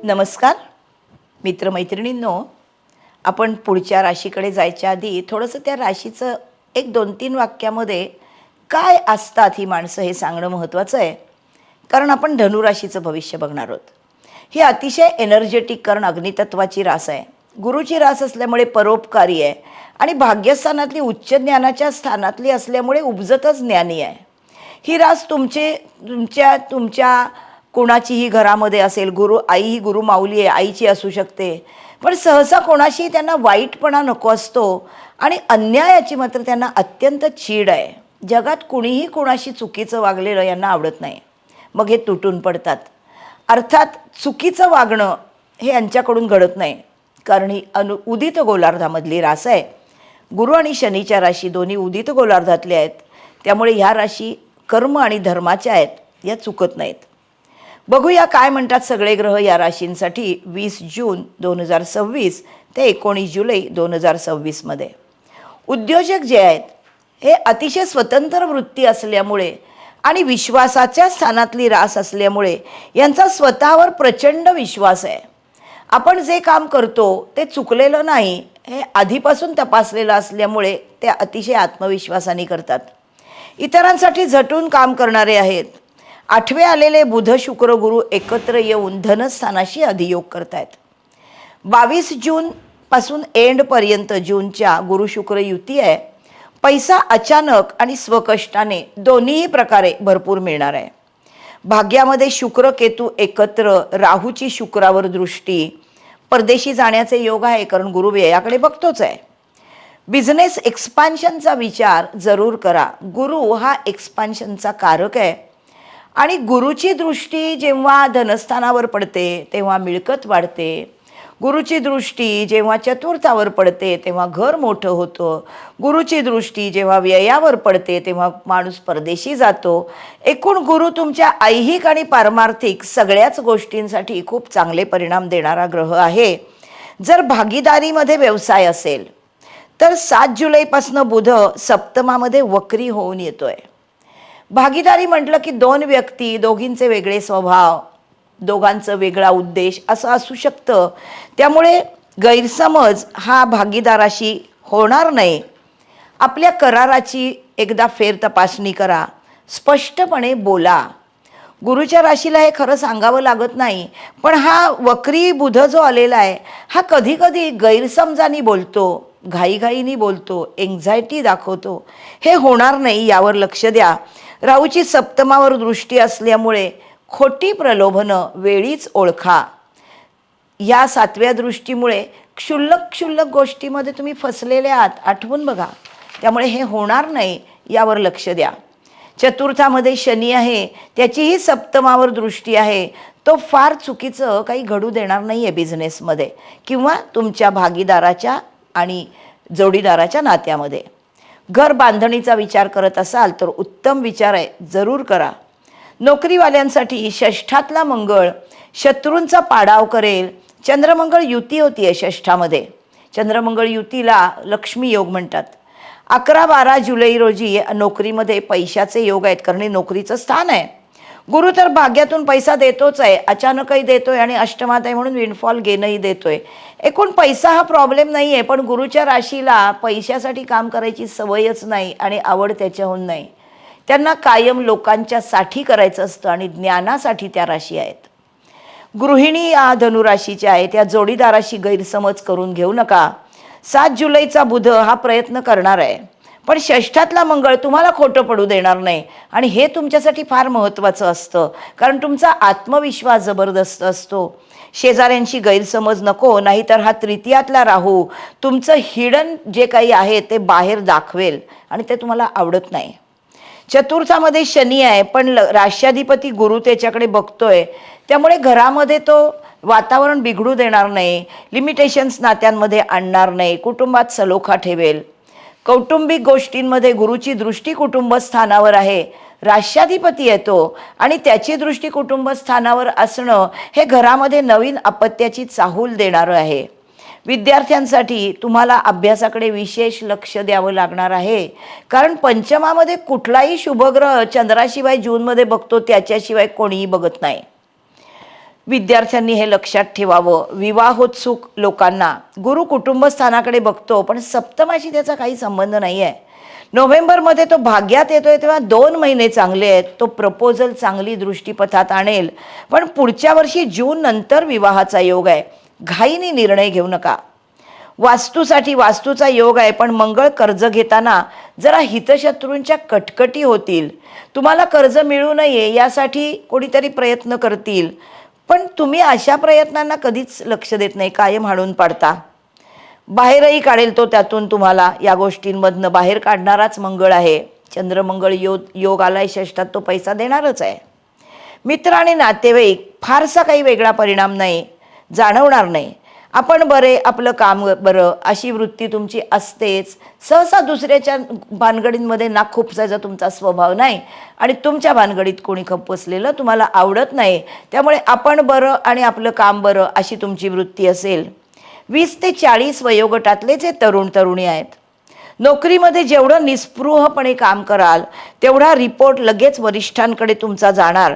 नमस्कार मित्रमैत्रिणींनो, आपण पुढच्या राशीकडे जायच्या आधी थोडंसं त्या राशीचं एक 2-3 वाक्यामध्ये काय असतात ही माणसं हे सांगणं महत्त्वाचं आहे. कारण आपण धनुराशीचं भविष्य बघणार आहोत. ही अतिशय एनर्जेटिक, कारण अग्नितत्वाची रास आहे. गुरुची रास असल्यामुळे परोपकारी आहे आणि भाग्यस्थानातली उच्च ज्ञानाच्या स्थानातली असल्यामुळे उपजतच ज्ञानी आहे. ही रास तुमच्या कोणाचीही घरामध्ये असेल. आई ही गुरु माऊली आहे, आईची असू शकते. पण सहसा कोणाशी त्यांना वाईटपणा नको असतो आणि अन्यायाची मात्र त्यांना अत्यंत चीड आहे. जगात कुणीही कोणाशी चुकीचं वागलेलं यांना आवडत नाही. मग हे तुटून पडतात. अर्थात चुकीचं वागणं हे यांच्याकडून घडत नाही, कारण ही उदित गोलार्धामधली रास आहे. गुरु आणि शनीच्या राशी दोन्ही उदित गोलार्धातल्या आहेत. त्यामुळे ह्या राशी कर्म आणि धर्माच्या आहेत, या चुकत नाहीत. बघूया काय म्हणतात सगळे ग्रह या राशींसाठी 20 जून 2026 ते 19 जुलै 2026 मध्ये. उद्योजक जे आहेत हे अतिशय स्वतंत्र वृत्ती असल्यामुळे आणि विश्वासाच्या स्थानातली रास असल्यामुळे यांचा स्वतःवर प्रचंड विश्वास आहे. आपण जे काम करतो ते चुकलेलं नाही हे आधीपासून तपासलेलं असल्यामुळे ते अतिशय आत्मविश्वासाने करतात. इतरांसाठी झटून काम करणारे आहेत. 8वे आलेले बुध शुक्र गुरु एकत्र येऊन धनस्थानाशी अधियोग करतायत. 22 जून पासून एंडपर्यंत जूनच्या गुरु शुक्र युती आहे. पैसा अचानक आणि स्वकष्टाने दोन्हीही प्रकारे भरपूर मिळणार आहे. भाग्यामध्ये शुक्र केतू एकत्र, राहूची शुक्रावर दृष्टी, परदेशी जाण्याचे योग आहे, कारण गुरु व्ययाकडे बघतोच आहे. बिझनेस एक्सपान्शनचा विचार जरूर करा. गुरु हा एक्सपान्शनचा कारक आहे आणि गुरुची दृष्टी जेव्हा धनस्थानावर पडते तेव्हा मिळकत वाढते. गुरुची दृष्टी जेव्हा चतुर्थावर पडते तेव्हा घर मोठं होतं. गुरुची दृष्टी जेव्हा व्ययावर पडते तेव्हा माणूस परदेशी जातो. एकूण गुरु तुमच्या ऐहिक आणि पारमार्थिक सगळ्याच गोष्टींसाठी खूप चांगले परिणाम देणारा ग्रह आहे. जर भागीदारीमध्ये व्यवसाय असेल तर 7 जुलैपासून बुध सप्तमामध्ये वक्री होऊन येतोय. भागीदारी म्हटलं की 2 व्यक्ती, दोघींचे वेगळे स्वभाव, दोघांचं वेगळा उद्देश असं असू शकतं. त्यामुळे गैरसमज हा भागीदाराशी होणार नाही. आपल्या कराराची एकदा फेर तपासणी करा. स्पष्टपणे बोला. गुरुच्या राशीला हे खरं सांगावं लागत नाही, पण हा वक्री बुध जो आलेला आहे हा कधी कधी गैरसमजानी बोलतो, घाईघाईनी बोलतो, एन्झायटी दाखवतो. हे होणार नाही, यावर लक्ष द्या. राहूची सप्तमावर दृष्टी असल्यामुळे खोटी प्रलोभनं वेळीच ओळखा. या 7व्या दृष्टीमुळे क्षुल्लक गोष्टीमध्ये तुम्ही फसलेले आहात, आठवून बघा. त्यामुळे हे होणार नाही, यावर लक्ष द्या. चतुर्थामध्ये शनी आहे, त्याचीही सप्तमावर दृष्टी आहे. तो फार चुकीचं काही घडू देणार नाही आहे बिझनेसमध्ये किंवा तुमच्या भागीदाराच्या आणि जोडीदाराच्या नात्यामध्ये. घर बांधणीचा विचार करत असाल तर उत्तम विचार आहे, जरूर करा. नोकरीवाल्यांसाठी षष्ठातला मंगळ शत्रूंचा पाडाव करेल. चंद्रमंगळ युती होती आहे षष्ठामध्ये. चंद्रमंगळ युतीला लक्ष्मी योग म्हणतात. 11-12 जुलै रोजी नोकरीमध्ये पैशाचे योग आहेत, कारण हे नोकरीचं स्थान आहे. गुरु तर भाग्यातून पैसा देतोच आहे, अचानकही देतोय आणि अष्टमात आहे म्हणून विंडफॉल गेनही देतोय. एकूण पैसा हा प्रॉब्लेम नाही आहे, पण गुरुच्या राशीला पैशासाठी काम करायची सवयच नाही आणि आवड त्याच्याहून नाही. त्यांना कायम लोकांच्या साठी करायचं असतं आणि ज्ञानासाठी त्या राशी आहेत. गृहिणी या धनुराशीच्या आहेत. त्या जोडीदाराशी गैरसमज करून घेऊ नका. 7 जुलैचा बुध हा प्रयत्न करणार आहे, पण षष्ठातला मंगळ तुम्हाला खोटं पडू देणार नाही आणि हे तुमच्यासाठी फार महत्त्वाचं असतं, कारण तुमचा आत्मविश्वास जबरदस्त असतो. शेजाऱ्यांशी गैरसमज नको, नाहीतर हा तृतीयातला राहू तुमचं हिडन जे काही आहे ते बाहेर दाखवेल आणि ते तुम्हाला आवडत नाही. चतुर्थामध्ये शनी आहे, पण राष्ट्राधिपती गुरु त्याच्याकडे बघतोय. त्यामुळे घरामध्ये तो वातावरण बिघडू देणार नाही, लिमिटेशन्स नात्यांमध्ये आणणार नाही, कुटुंबात सलोखा ठेवेल. कौटुंबिक गोष्टींमध्ये गुरुची दृष्टी कुटुंबस्थानावर आहे. राष्ट्राधिपती येतो आणि त्याची दृष्टी कुटुंबस्थानावर असणं हे घरामध्ये नवीन अपत्याची चाहूल देणारं आहे. विद्यार्थ्यांसाठी तुम्हाला अभ्यासाकडे विशेष लक्ष द्यावं लागणार आहे, कारण पंचमामध्ये कुठलाही शुभग्रह चंद्राशिवाय जूनमध्ये बघतो, त्याच्याशिवाय कोणीही बघत नाही. विद्यार्थ्यांनी हे लक्षात ठेवावं. विवाहोत्सुक लोकांना गुरु कुटुंब स्थानाकडे बघतो, पण सप्तमाशी त्याचा काही संबंध नाही आहे. नोव्हेंबरमध्ये तो भाग्यात येतोय तेव्हा 2 महिने चांगले आहेत. तो प्रपोजल चांगली दृष्टीपथात आणेल, पण पुढच्या वर्षी जून नंतर विवाहाचा योग आहे. घाईने निर्णय घेऊ नका. वास्तूसाठी वास्तूचा योग आहे, पण मंगळ कर्ज घेताना जरा हितशत्रूंच्या कटकटी होतील. तुम्हाला कर्ज मिळू नये यासाठी कोणीतरी प्रयत्न करतील, पण तुम्ही अशा प्रयत्नांना कधीच लक्ष देत नाही, कायम हाणून पाडता. बाहेरही काढेल तो त्यातून. तुम्हाला या गोष्टींमधनं बाहेर काढणाराच मंगळ आहे. चंद्रमंगळ योग आलाय षष्ठात, तो पैसा देणारच आहे. मित्र आणि नातेवाईक फारसा काही वेगळा परिणाम नाही, जाणवणार नाही. आपण बरे, आपलं काम बरं, अशी वृत्ती तुमची असतेच. सहसा दुसऱ्याच्या भानगडींमध्ये नाक खुपसायचा तुमचा स्वभाव नाही, आणि तुमच्या भानगडीत कोणी खपवसलेलं तुम्हाला आवडत नाही. त्यामुळे आपण बरं आणि आपलं काम बरं अशी तुमची वृत्ती असेल. 20 ते 40 वयोगटातले जे तरुण तरुणी आहेत, नोकरीमध्ये जेवढं निस्पृहपणे काम कराल तेवढा रिपोर्ट लगेच वरिष्ठांकडे तुमचा जाणार.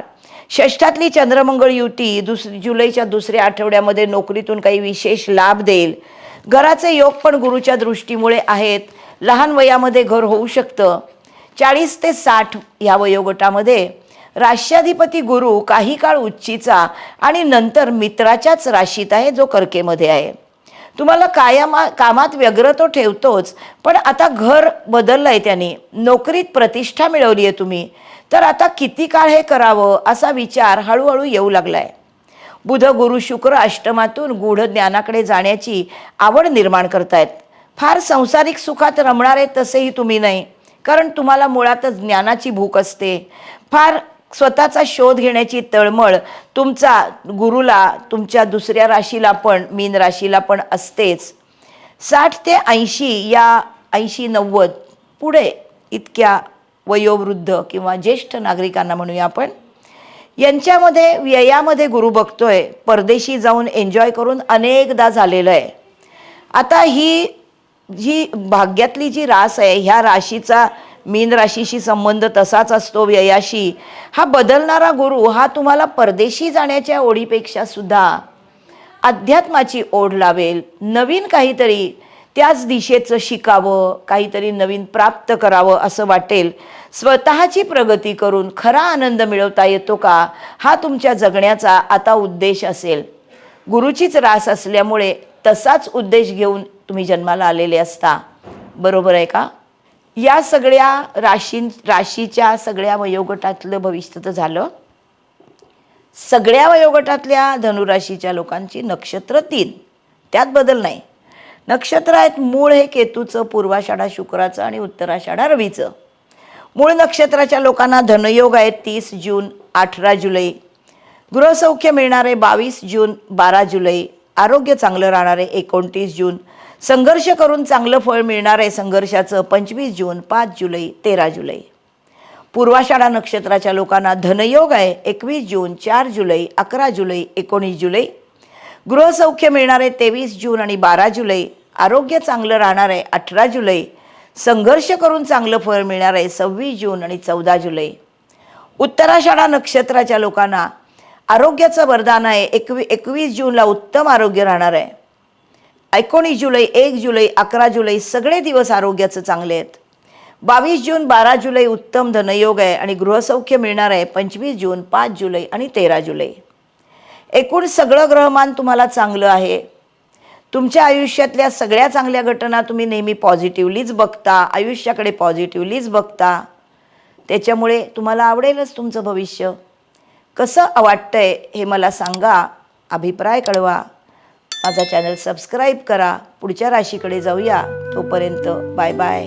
षष्ठातली चंद्रमंगळ युती जुलैच्या दुसऱ्या आठवड्यामध्ये नोकरीतून काही विशेष लाभ देईल. घराचे योग पण गुरुच्या दृष्टीमुळे आहेत. लहान वयामध्ये घर होऊ शकतं. 40 ते 60 या वयोगटामध्ये राष्ट्राधिपती गुरु काही काळ उच्चीचा आणि नंतर मित्राच्याच राशीत आहे, जो कर्केमध्ये आहे. तुम्हाला कामात व्यग्र तो ठेवतोच, पण आता घर बदललं आहे त्याने. नोकरीत प्रतिष्ठा मिळवली आहे तुम्ही, तर आता किती काळ हे करावं असा विचार हळूहळू येऊ लागलाय. बुध गुरु शुक्र अष्टमातून गूढ ज्ञानाकडे जाण्याची आवड निर्माण करतायत. फार संसारिक सुखात रमणार आहेत तसेही तुम्ही नाही, कारण तुम्हाला मुळातच ज्ञानाची भूक असते. फार स्वतःचा शोध घेण्याची तळमळ तुमचा गुरुला, तुमच्या दुसऱ्या राशीला पण, मीन राशीला पण असतेच. 60 ते 80 या 80-90 पुढे इतक्या वयोवृद्ध किंवा ज्येष्ठ नागरिकांना म्हणूया आपण, यांच्यामध्ये व्ययामध्ये गुरु बघतोय. परदेशी जाऊन एन्जॉय करून अनेकदा झालेलं आहे. आता ही भाग्यातली जी रास आहे, ह्या राशीचा मीन राशीशी संबंध तसाच असतो व्ययाशी. हा बदलणारा गुरु हा तुम्हाला परदेशी जाण्याच्या ओढीपेक्षा सुद्धा अध्यात्माची ओढ लावेल. नवीन काहीतरी त्याच दिशेचं शिकावं, काहीतरी नवीन प्राप्त करावं असं वाटेल. स्वतःची प्रगती करून खरा आनंद मिळवता येतो का, हा तुमच्या जगण्याचा आता उद्देश असेल. गुरुचीच रास असल्यामुळे तसाच उद्देश घेऊन तुम्ही जन्माला आलेले असता. बरोबर आहे का? या सगळ्या राशीच्या सगळ्या वयोगटातलं भविष्य तर झालं. सगळ्या वयोगटातल्या धनुराशीच्या लोकांची नक्षत्र 3, त्यात बदल नाही. नक्षत्र आहेत मूळ हे केतूचं, पूर्वाषाढा शुक्राचं आणि उत्तराषाढा रवीचं. मूळ नक्षत्राच्या लोकांना धनयोग आहे 30 जून 18 जुलै. गृहसौख्य मिळणारे 22 जून 12 जुलै. आरोग्य चांगलं राहणारे 29 जून. संघर्ष करून चांगलं फळ मिळणार आहे संघर्षाचं 25 जून 5 जुलै 13 जुलै. पूर्वाषाढा नक्षत्राच्या लोकांना धनयोग आहे 21 जून 4 जुलै 11 जुलै 19 जुलै. गृहसौख्य मिळणार आहे 23 जून आणि 12 जुलै. आरोग्य चांगलं राहणार आहे 18 जुलै. संघर्ष करून चांगलं फळ मिळणार आहे 26 जून आणि 14 जुलै. उत्तराषाढा नक्षत्राच्या लोकांना आरोग्याचं वरदान आहे 21 जूनला उत्तम आरोग्य राहणार आहे. 19 जुलै 1 जुलै 11 जुलै सगळे दिवस आरोग्याचं चांगले आहेत. 22 जून 12 जुलै उत्तम धनयोग आहे आणि गृहसौख्य मिळणार आहे 25 जून 5 जुलै आणि 13 जुलै. एकूण सगळं ग्रहमान तुम्हाला चांगलं आहे. तुमच्या आयुष्यातल्या सगळ्या चांगल्या घटना तुम्ही नेहमी पॉझिटिव्हलीच बघता, आयुष्याकडे पॉझिटिव्हलीच बघता. त्याच्यामुळे तुम्हाला आवडेलच तुमचं भविष्य. कसं वाटतंय हे मला सांगा, अभिप्राय कळवा. माझा चॅनल सबस्क्राईब करा. पुढच्या राशीकडे जाऊया. तोपर्यंत बाय बाय.